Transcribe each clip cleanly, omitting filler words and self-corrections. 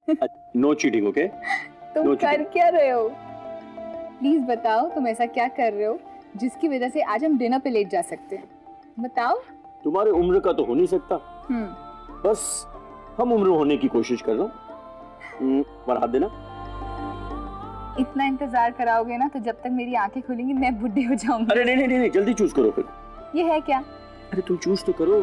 No cheating, okay? तुम No कर cheating. क्या रहे हो? प्लीज बताओ तुम ऐसा क्या कर रहे हो जिसकी वजह से आज हम डिनर पे लेट जा सकते हैं? बताओ। तुम्हारे उम्र का तो हो नहीं सकता। बस हम उम्र होने की कोशिश कर रहा हूँ। पर हाथ देना। इतना इंतजार कराओगे ना तो जब तक मेरी आंखें खुलेंगी मैं बुढ़ी हो जाऊंगी। अरे नहीं नहीं नहीं, जल्दी चूज करो फिर। ये है क्या? अरे तुम चूज तो करो।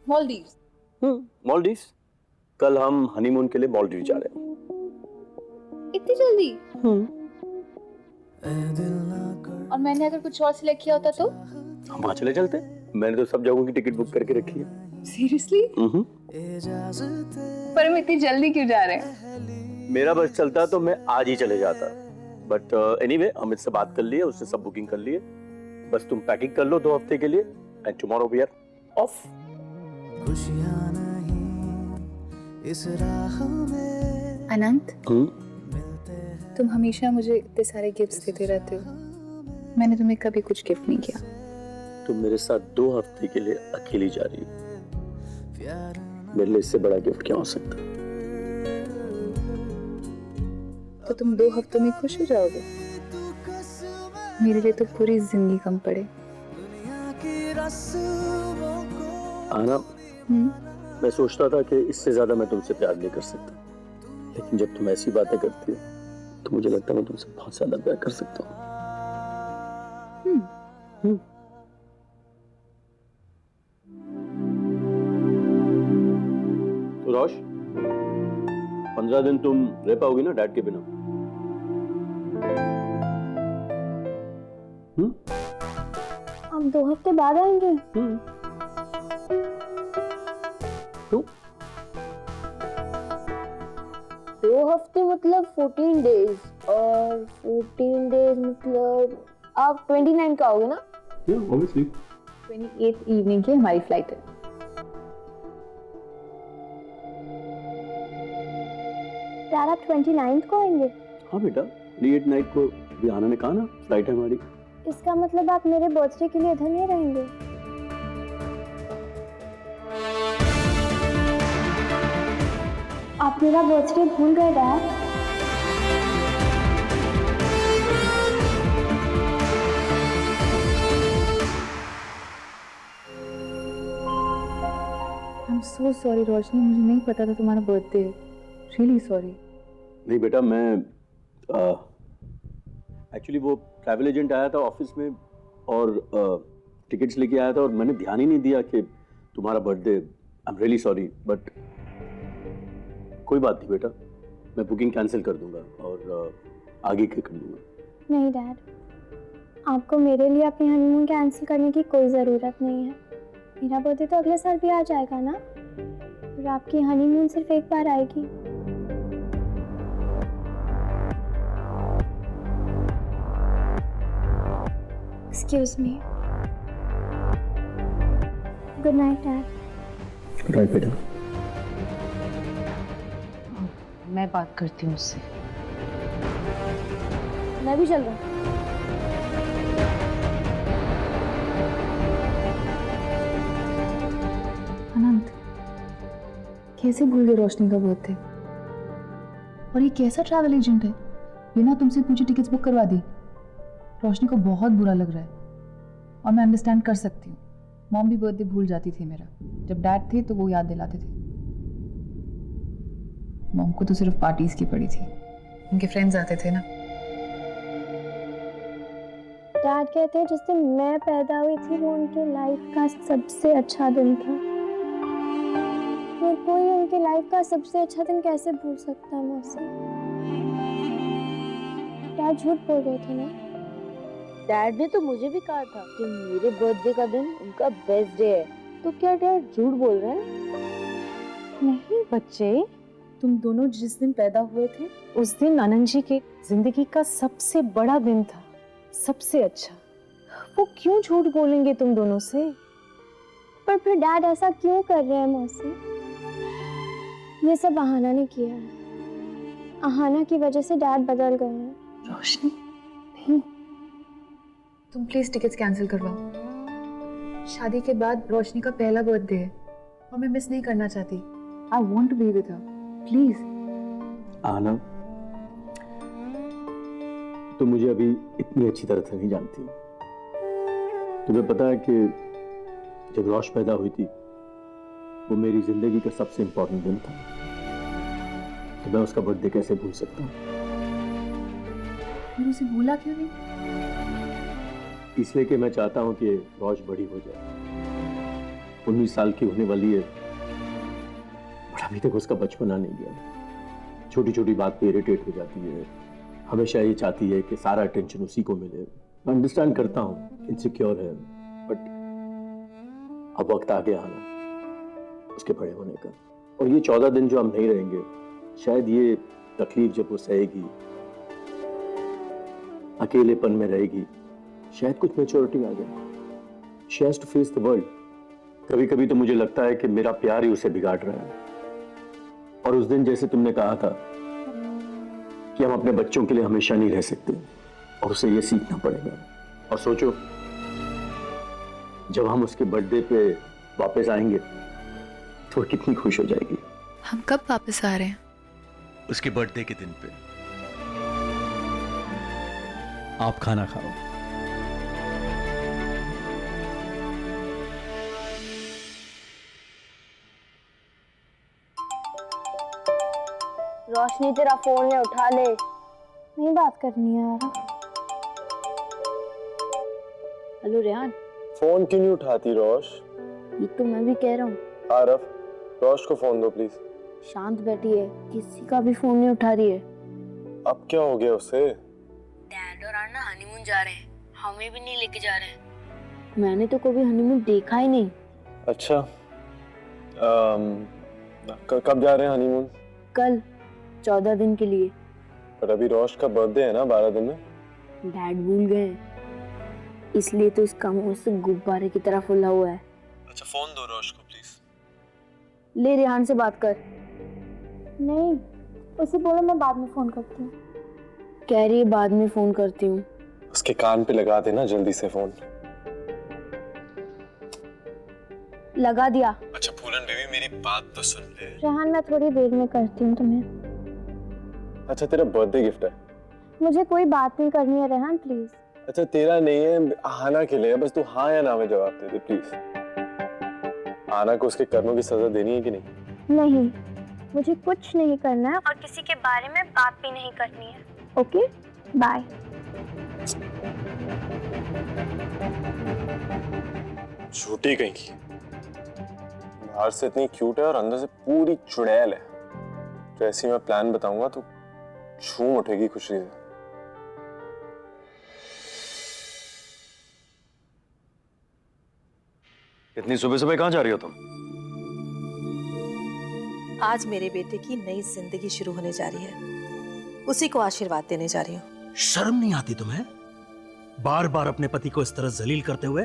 मालदीव्स। मालदीव्स। कल हम हनीमून के लिए मालदीव जा रहे हैं। इतनी जल्दी? और मैंने अगर कुछ और सिलेक्ट किया होता तो? हम वहां चले चलते। मैंने तो सब जगहों की टिकट बुक करके रखी है। सीरियसली? पर हम इतनी जल्दी क्यों जा रहे हैं? मेरा बस चलता तो मैं आज ही चले जाता, बट एनीवे अमित से बात कर लिए, उसने सब बुकिंग कर लिए। बस तुम पैकिंग कर लो 2 हफ्ते के लिए and tomorrow we are off. खुशियां नहीं इस राह में। अनंत, तुम हमेशा मुझे इतने सारे गिफ्ट्स देते रहते हो, मैंने तुम्हें कभी कुछ गिफ्ट नहीं किया। तुम मेरे साथ 2 हफ्ते के लिए अकेली जा रही हो, मेरे लिए इससे बड़ा गिफ्ट क्या हो सकता? तो तुम 2 हफ्तों में खुश हो जाओगे? मेरे लिए तो पूरी जिंदगी कम पड़े। आना, मैं सोचता था कि इससे ज्यादा मैं तुमसे प्यार नहीं कर सकता, लेकिन जब तुम ऐसी बातें करती हो तो मुझे लगता है मैं तुमसे बहुत ज्यादा प्यार कर सकता हूँ। तो रोश, 15 दिन तुम रह पाओगी ना डैड के बिना? हम 2 हफ्ते बाद आएंगे। तो 2 हफ्ते मतलब 14 डेज, और 14 डेज मतलब आप 29 का आओगे ना? ऑब्वियसली। 28 इवनिंग की हमारी फ्लाइट है। यार आप 29 को आएंगे? हाँ बेटा, लेट नाइट को रिहाना ने कहा ना फ्लाइट है हमारी। इसका मतलब आप मेरे बर्थडे के लिए इधर नहीं रहेंगे? आप मेरा बर्थडे भूल गए dad? I am so sorry Roshni, मुझे नहीं पता था तुम्हारा बर्थडे है। Really sorry. नहीं बेटा, मैं एक्चुअली वो ट्रैवल एजेंट आया था ऑफिस में और टिकट्स लेके आया था और मैंने ध्यान ही नहीं दिया कि तुम्हारा birthday. I am really sorry, but कोई बात नहीं बेटा, मैं बुकिंग कैंसिल कर दूंगा और आगे के कर दूंगा। नहीं डैड, आपको मेरे लिए अपनी हनीमून कैंसिल करने की कोई ज़रूरत नहीं है। मेरा बर्थडे तो अगले साल भी आ जाएगा ना, और आपकी हनीमून सिर्फ एक बार आएगी। Excuse me. Good night dad. Right बेटा। मैं बात करती हूँ उससे। मैं भी चल रहा हूँ। अनंत, कैसे भूल गए रोशनी का बर्थडे? और ये कैसा ट्रैवल एजेंट है, बिना तुमसे पूछे टिकट्स बुक करवा दी? रोशनी को बहुत बुरा लग रहा है और मैं अंडरस्टैंड कर सकती हूँ। मॉम भी बर्थडे भूल जाती थी मेरा, जब डैड थे तो वो याद दिलाते थे। मॉम को तो सिर्फ पार्टीज की पड़ी थी, उनके फ्रेंड्स आते थे ना। डैड कहते हैं जिस दिन मैं पैदा हुई थी वो उनके लाइफ का सबसे अच्छा दिन था। और कोई उनके लाइफ का सबसे अच्छा दिन कैसे भूल सकता है मौसी? डैड झूठ बोल रहे थे ना? डैड ने तो मुझे भी कहा था कि मेरे बर्थडे का दिन उनका बेस्ट डे है। तो क्या डैड झूठ बोल रहे हैं? नहीं बच्चे, तुम दोनों जिस दिन पैदा हुए थे उस दिन आनंद जी के जिंदगी का सबसे बड़ा दिन था, सबसे अच्छा। वो क्यों झूठ बोलेंगे तुम दोनों से? पर फिर डैड ऐसा क्यों कर रहे हैं मौसी? ये सब अहाना ने किया है। अहाना की वजह से डैड बदल गए हैं। रोशनी, नहीं, तुम प्लीज टिकट्स कैंसिल करवाओ। शादी के बाद रोशनी का पहला बर्थडे है और मैं मिस नहीं करना चाहती। I want to be with her, please. आना, तुम मुझे अभी इतनी अच्छी तरह से नहीं जानती। तुम्हें पता है कि जब रोश पैदा हुई थी वो मेरी जिंदगी का सबसे इंपॉर्टेंट दिन था, तो मैं उसका बर्थडे कैसे भूल सकता हूँ? फिर उसे भूला क्यों नहीं? इसलिए कि मैं चाहता हूं कि रोश बड़ी हो जाए। 19 साल की होने वाली है, बट अभी तक उसका बचपना नहीं गया। छोटी छोटी बात पे इरिटेट हो जाती है, हमेशा ये चाहती है कि सारा अटेंशन उसी को मिले। मैं अंडरस्टैंड करता हूँ, इनसिक्योर है, बट अब वक्त आ गया ना उसके बड़े होने का। और ये 14 दिन जो हम नहीं रहेंगे, शायद ये तकलीफ जब वो सहेगी, अकेलेपन में रहेगी, शायद कुछ मैच्योरिटी आ जाए। She has to face the world. कभी कभी तो मुझे लगता है कि मेरा प्यार ही उसे बिगाड़ रहा है। और उस दिन जैसे तुमने कहा था कि हम अपने बच्चों के लिए हमेशा नहीं रह सकते, और उसे ये सीखना पड़ेगा। और सोचो, जब हम उसके बर्थडे पे वापस आएंगे तो वो कितनी खुश हो जाएगी। हम कब वापस आ रहे हैं? उसके बर्थडे के दिन पे। आप खाना खाओ। रोशनी तेरा फोन है, उठा ले। नहीं बात करनी है यार। हेलो रेहान, फोन क्यों नहीं उठाती रोश? ये तो मैं भी कह रहा हूँ। आरफ, रोश को फोन दो प्लीज। शांत बैठी है, किसी का भी फोन नहीं उठा रही है। अब क्या हो गया उसे? डैड और अन्ना हनीमून जा रहे हैं, हमें भी नहीं लेके जा रहे हैं। मैंने तो कभी हनीमून देखा ही नहीं। अच्छा, कब जा रहे हैं हनीमून? कल 14 दिन के लिए। पर अभी रोश का बर्थडे है ना 12 दिन में। डैड भूल गए, इसलिए तो उसका मुंह से गुब्बारे की तरह फुला हुआ है। अच्छा, फोन दो रोश को प्लीज। ले रेहान से बात कर। नहीं, उसे बोलो मैं बाद में फोन करती हूँ। कह रही है बाद में फोन करती हूँ। उसके कान पे लगा देना जल्दी से फोन। लगा दिया। अच्छा फूलन बेबी, मेरी बात तो सुन ले। रेहान, मैं थोड़ी देर में करती हूँ तुम्हें। अच्छा, तेरा बर्थडे गिफ्ट है। मुझे कोई बात नहीं करनी है रेहान, प्लीज। अच्छा, तेरा नहीं है, आना के लिए। बस तू हाँ या ना में जवाब दे दे प्लीज। आना को उसके कर्मों की सजा देनी है कि नहीं? नहीं, मुझे कुछ नहीं करना है और किसी के बारे में बात भी नहीं करनी है। Okay, bye. झूठी कहीं की। बाहर से इतनी क्यूट है और अंदर से पूरी चुड़ैल है। तो ऐसी मैं प्लान बताऊंगा तो झूम उठेगी खुशी से। इतनी सुबह सुबह कहाँ जा रही हो तुम? आज मेरे बेटे की नई जिंदगी शुरू होने जा रही है, उसी को आशीर्वाद देने जा रही हूँ। शर्म नहीं आती तुम्हें? बार बार अपने पति को इस तरह जलील करते हुए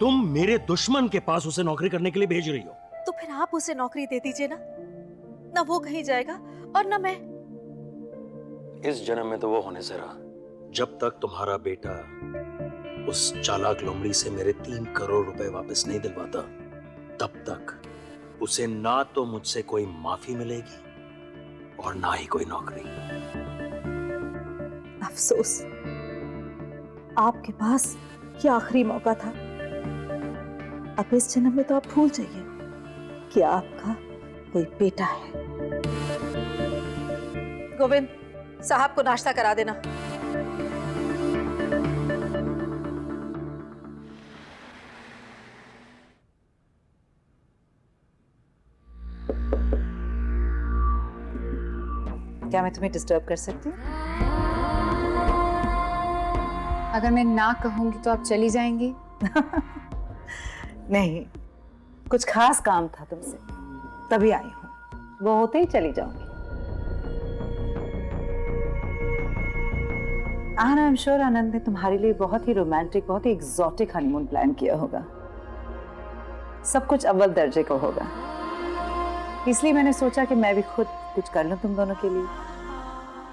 तुम मेरे दुश्मन के पास उसे नौकरी करने के लिए भेज रही हो। तो फिर आप उसे नौकरी दे दीजिए ना वो कहीं जाएगा और ना मैं। इस जन्म में तो वो होने से रहा। जब तक तुम्हारा बेटा उस चालाक लोमड़ी से मेरे 3 करोड़ रुपए वापस नहीं दिलवाता, तब तक उसे ना तो मुझसे कोई माफी मिलेगी और ना ही कोई नौकरी। अफसोस, आपके पास ये आखिरी मौका था। अब इस जन्म में तो आप भूल जाइए कि आपका कोई बेटा है। गोविंद, साहब को नाश्ता करा देना। क्या मैं तुम्हें डिस्टर्ब कर सकती हूँ? अगर मैं ना कहूंगी तो आप चली जाएंगी? नहीं, कुछ खास काम था तुमसे, तभी आई हूँ। वो होते ही चली जाऊंगी। आई एम श्योर आनंद ने तुम्हारे लिए बहुत ही रोमांटिक, बहुत ही एग्जॉटिक हनीमून प्लान किया होगा। सब कुछ अव्वल दर्जे का होगा, इसलिए मैंने सोचा कि मैं भी खुद कुछ कर लूं तुम दोनों के लिए।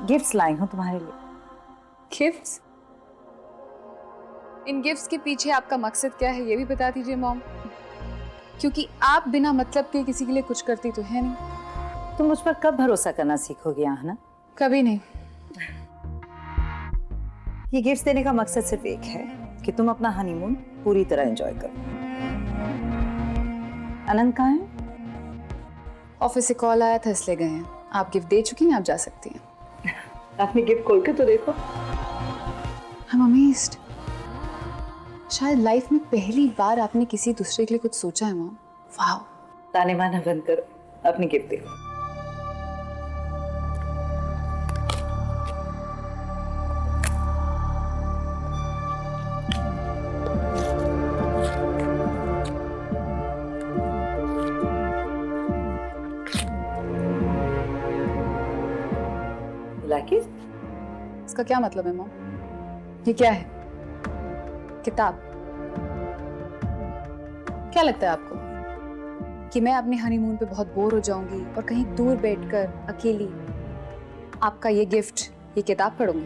गिफ्ट्स लाई हूं तुम्हारे लिए। गिफ्ट्स? इन गिफ्ट्स के पीछे आपका मकसद क्या है ये भी बता दीजिए मॉम, क्योंकि आप बिना मतलब के किसी के लिए कुछ करती तो है नहीं। तुम मुझ पर कब भरोसा करना सीखोगी आहना? कभी नहीं। ये गिफ्ट्स देने का मकसद सिर्फ एक है कि तुम अपना हनीमून पूरी तरह एंजॉय करो। अनंत कहाँ है? ऑफिस से कॉल आया था इसलिए गए हैं। आप गिफ्ट दे चुकी हैं, आप जा सकती हैं। अपनी गिफ्ट खोल के तो देखो। I'm amazed। शायद लाइफ में पहली बार आपने किसी दूसरे के लिए कुछ सोचा है मॉम। वाह। ताने माना बंद करो, अपनी गिफ्ट देखो। Like it? इसका क्या मतलब है मॉम? ये क्या है? किताब? क्या लगता है आपको कि मैं अपने हनीमून पे बहुत बोर हो जाऊंगी और कहीं दूर बैठकर अकेली आपका ये गिफ्ट, ये किताब पढ़ूंगी?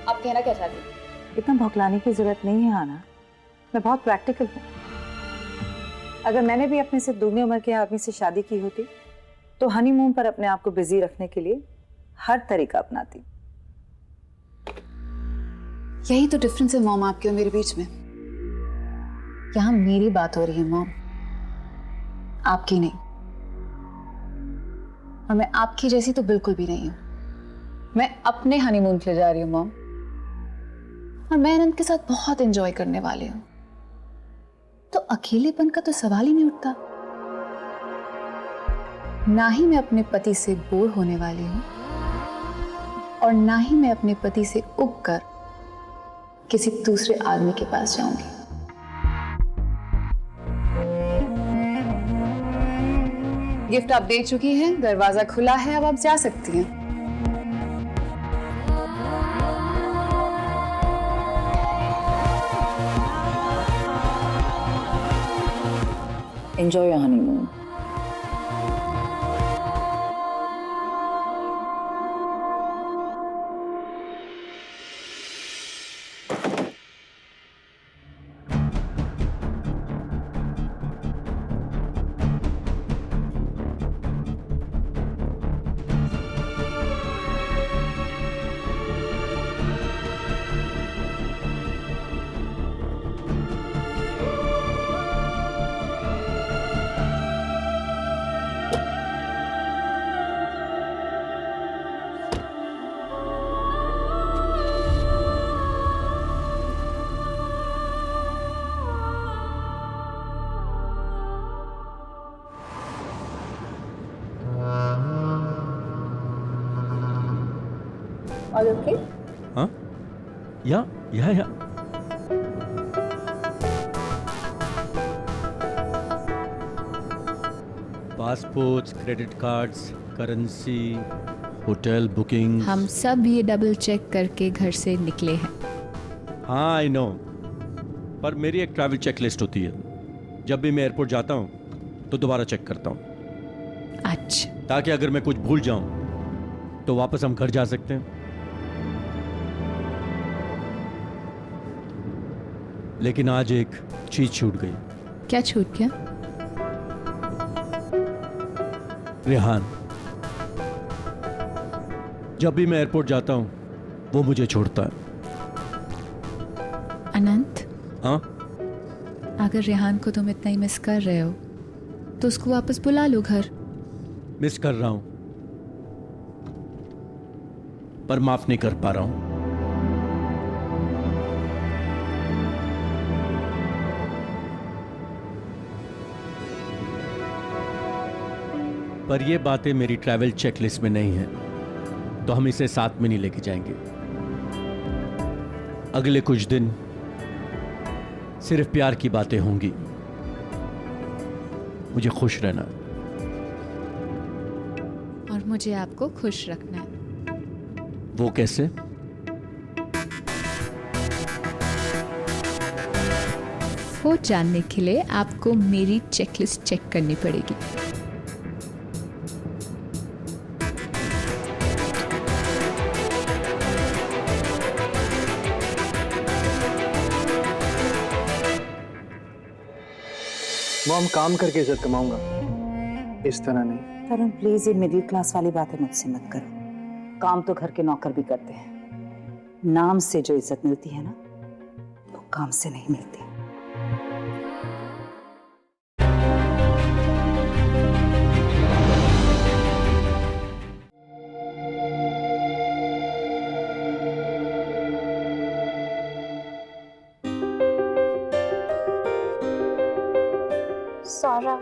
आप कहना क्या चाहती हैं? इतना भौकलाने की जरूरत नहीं है आना, मैं बहुत प्रैक्टिकल हूँ। अगर मैंने भी अपने से दुगनी उम्र के आदमी से शादी की होती तो हनीमून पर अपने आप को बिजी रखने के लिए हर तरीका अपनाती। यही तो डिफरेंस है मॉम आपके और मेरे बीच में। यहाँ मेरी बात हो रही है मॉम, आपकी नहीं। और मैं आपकी जैसी तो बिल्कुल भी नहीं हूं। मैं अपने हनीमून के लिए जा रही हूँ मॉम, और मैं अनंत के साथ बहुत एंजॉय करने वाली हूँ। तो अकेलेपन का तो सवाल ही नहीं उठता। ना ही मैं अपने पति से बोर होने वाली हूँ और ना ही मैं अपने पति से उब कर किसी दूसरे आदमी के पास जाऊंगी। गिफ्ट आप दे चुकी हैं, दरवाजा खुला है, अब आप जा सकती हैं। Enjoy your honeymoon. All okay? हाँ? या passports, credit cards, currency, hotel booking. हम सब ये डबल चेक करके घर से निकले हैं। हाँ आई नो, पर मेरी एक ट्रैवल चेक लिस्ट होती है। जब भी मैं एयरपोर्ट जाता हूँ तो दोबारा चेक करता हूँ, अच्छा, ताकि अगर मैं कुछ भूल जाऊँ तो वापस हम घर जा सकते हैं। लेकिन आज एक चीज छूट गई। क्या छूट गया? रेहान। जब भी मैं एयरपोर्ट जाता हूँ वो मुझे छोड़ता है। अनंत, हाँ? अगर रेहान को तुम इतना ही मिस कर रहे हो तो उसको वापस बुला लो घर। मिस कर रहा हूं पर माफ नहीं कर पा रहा हूं। पर ये बातें मेरी ट्रैवल चेकलिस्ट में नहीं है, तो हम इसे साथ में नहीं लेके जाएंगे। अगले कुछ दिन सिर्फ प्यार की बातें होंगी। मुझे खुश रहना और मुझे आपको खुश रखना है। वो कैसे? वो जानने के लिए आपको मेरी चेकलिस्ट चेक करनी पड़ेगी। मॉम, काम करके इज्जत कमाऊंगा, इस तरह नहीं। तरुण प्लीज ये मिडिल क्लास वाली बातें मुझसे मत करो। काम तो घर के नौकर भी करते हैं। नाम से जो इज्जत मिलती है ना, वो काम से नहीं मिलती। सौरभ,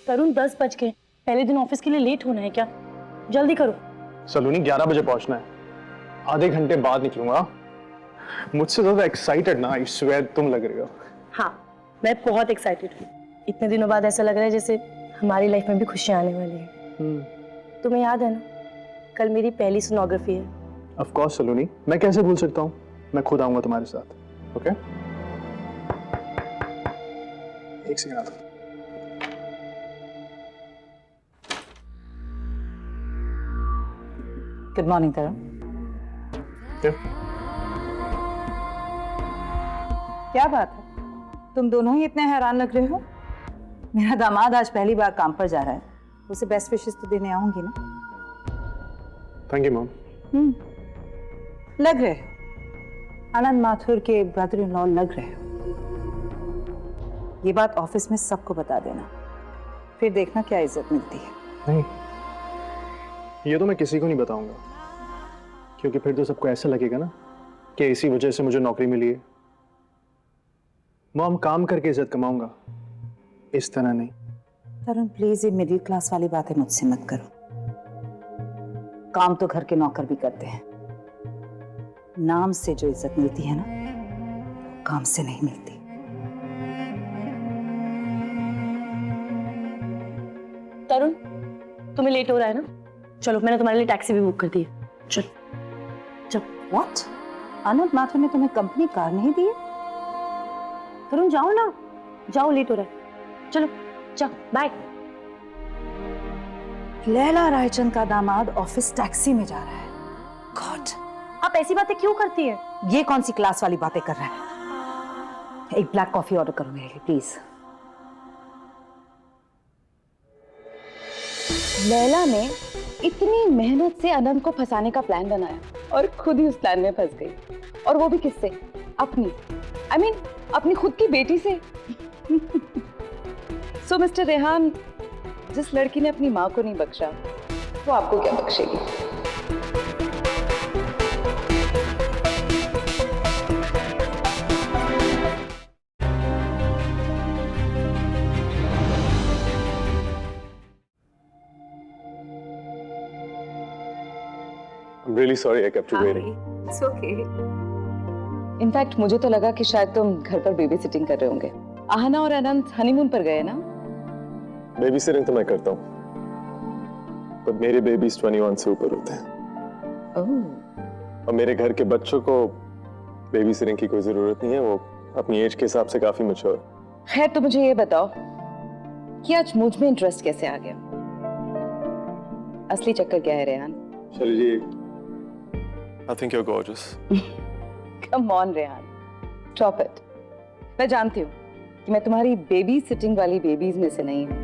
तरुण 10 बज गए। पहले दिन ऑफिस के लिए लेट होना है क्या? जल्दी करो। सलोनी 11 बजे पहुंचना है, आधे घंटे बाद निकलूंगा। मुझसे ज्यादा एक्साइटेड ना, आई स्वेयर तुम लग रही हो। हाँ, मैं बहुत एक्साइटेड हूँ। इतने दिनों बाद ऐसा लग रहा है जैसे हमारी लाइफ में भी खुशियाँ आने वाली हैं। तुम्हें याद है ना, कल मेरी पहली सोनोग्राफी है। ऑफ कोर्स सलोनी, मैं कैसे भूल सकता हूँ। मैं खुद आऊंगा तुम्हारे साथ। ओके, एक सेकंड आता हूं। गुड मॉर्निंग तरुण। क्या बात है, तुम दोनों ही इतने हैरान लग रहे हो? मेरा दामाद आज पहली बार काम पर जा रहा है, उसे बेस्ट विशेस तो देने आऊंगी ना। Thank you mom. लग रहे हो, आनंद माथुर के ब्रदर इन लॉ लग रहे हो। ये बात ऑफिस में सबको बता देना, फिर देखना क्या इज्जत मिलती है। नहीं, ये तो मैं किसी को नहीं बताऊंगा, क्योंकि फिर तो सबको ऐसा लगेगा ना कि इसी वजह से मुझे नौकरी मिली है। मॉम, काम करके इज्जत कमाऊंगा, इस तरह नहीं। तरुण प्लीज ये मिडिल क्लास वाली बातें मुझसे मत करो। काम तो घर के नौकर भी करते हैं। नाम से जो इज्जत मिलती है ना, वो काम से नहीं मिलती। तरुण, तुम्हें लेट हो रहा है ना? चलो, मैंने तुम्हारे लिए टैक्सी भी बुक कर दी है। चलो। व्हाट? आनंद माथुर ने तुम्हें कंपनी कार नहीं दी है? तरुण जाओ ना, जाओ, लेट हो रहा है। चलो जाओ, बाय। लैला रायचंद का दामाद ऑफिस टैक्सी में जा रहा है। गॉड, आप ऐसी बातें क्यों करती है? ये कौन सी क्लास वाली बातें कर रहा है? एक ब्लैक कॉफी ऑर्डर करो मेरे लिए प्लीज। लैला ने इतनी मेहनत से अनंत को फंसाने का प्लान बनाया और खुद ही उस प्लान में फंस गई, और वो भी किससे? अपनी अपनी खुद की बेटी से। सो मिस्टर रेहान, जिस लड़की ने अपनी माँ को नहीं बख्शा, वो आपको क्या बख्शेगी? I'm really sorry I kept you waiting. It's okay. In fact मुझे तो लगा कि शायद तुम घर पर बेबी सिटिंग कर रहे होंगे। आहना और अनंत हनीमून पर गए ना? बेबी सिटिंग तो मैं करता हूँ, पर मेरे बेबीज 21 से ऊपर होते हैं। ओह। और मेरे घर के बच्चों को बेबी सिटिंग की कोई जरूरत नहीं है, वो अपनी एज के हिसाब से काफी मैच्योर। खैर, तो मुझे ये बताओ कि आज मुझ में इंटरेस्ट कैसे आ गया? असली चक्कर क्या है रेहान? शैली जी, I think you're gorgeous. Come on Rehan, stop it. मैं जानती हूँ कि मैं तुम्हारी बेबी सिटिंग वाली बेबीज में से नहीं हूँ।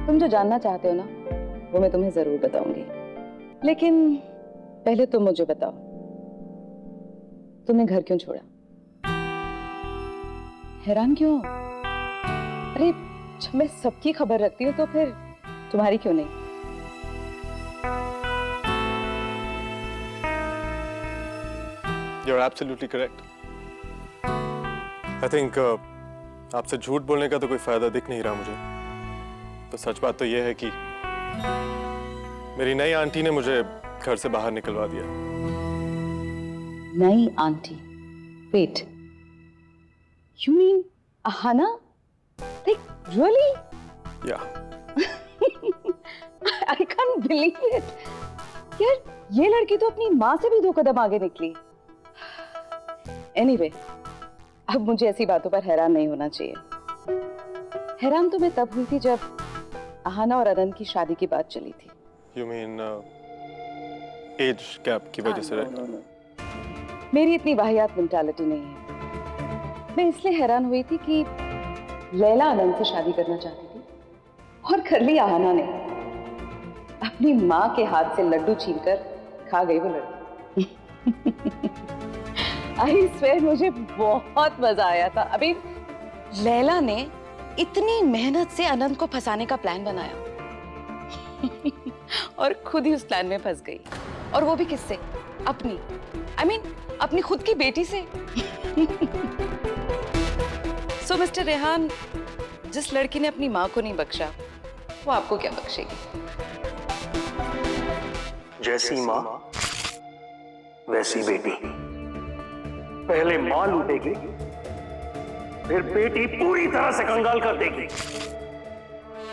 तुम जो जानना चाहते हो ना, वो मैं तुम्हें जरूर बताऊंगी, लेकिन पहले तुम मुझे बताओ, तुमने घर क्यों छोड़ा? हैरान क्यों? अरे, जब मैं सबकी खबर रखती हूँ तो फिर तुम्हारी क्यों नहीं? You're absolutely correct. I think आपसे झूठ बोलने का तो कोई फायदा दिख नहीं रहा मुझे। तो सच बात तो ये है कि मेरी नई आंटी ने मुझे घर से बाहर निकलवा दिया। नहीं aunty, wait, you mean Ahana? Like really? या आई कांट बिलीव इट। यार ये लड़की तो अपनी माँ से भी 2 कदम आगे निकली। एनीवे, अब मुझे ऐसी बातों पर हैरान नहीं होना चाहिए। हैरान तो मैं तब हुई थी जब अहाना और अनंत की शादी की बात चली थी। यू मीन एज गैप की वजह से? मेरी इतनी वाहियात मेंटालिटी नहीं है। मैं इसलिए हैरान हुई थी कि लैला अनंत से शादी करना चाहती थी और कर ली अहाना ने। अपनी माँ के हाथ से लड्डू छीनकर खा गई वो लड़की। आई स्वेयर मुझे बहुत मजा आया था। अभी लैला ने इतनी मेहनत से अनंत को फंसाने का प्लान बनाया और खुद ही उस प्लान में फंस गई। और वो भी किससे? अपनी अपनी खुद की बेटी से। सो मिस्टर रेहान, जिस लड़की ने अपनी माँ को नहीं बख्शा, वो आपको क्या बख्शेगी? जैसी माँ वैसी बेटी। पहले माँ लूटेगी, फिर बेटी पूरी तरह से कंगाल कर देगी।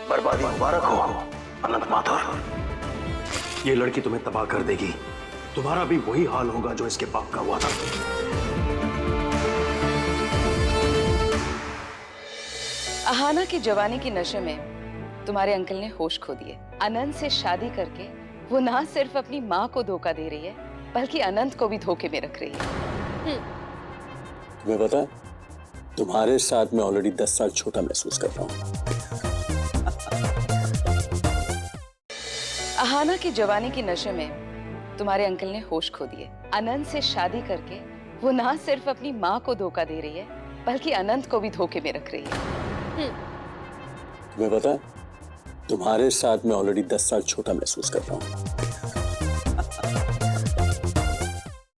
बर्बादी मुबारक हो अनंत माथुर। ये लड़की तुम्हें तबाह कर देगी। तुम्हारा भी वही हाल होगा जो इसके बाप का हुआ था। अहाना की जवानी की नशे में तुम्हारे अंकल ने होश खो दिए। अनंत से शादी करके वो ना सिर्फ अपनी माँ को धोखा दे रही है, बल्कि अनंत को भी धोखे में रख रही है। तुम्हें पता है, तुम्हारे साथ मैं ऑलरेडी 10 साल छोटा महसूस करता हूँ। अहाना की जवानी की नशे में तुम्हारे अंकल ने होश खो दिए। अनंत से शादी करके वो ना सिर्फ अपनी माँ को धोखा दे रही है, बल्कि अनंत को भी धोखे में रख रही है। तुम्हें पता है, तुम्हारे साथ मैं ऑलरेडी 10 साल छोटा महसूस करता हूँ।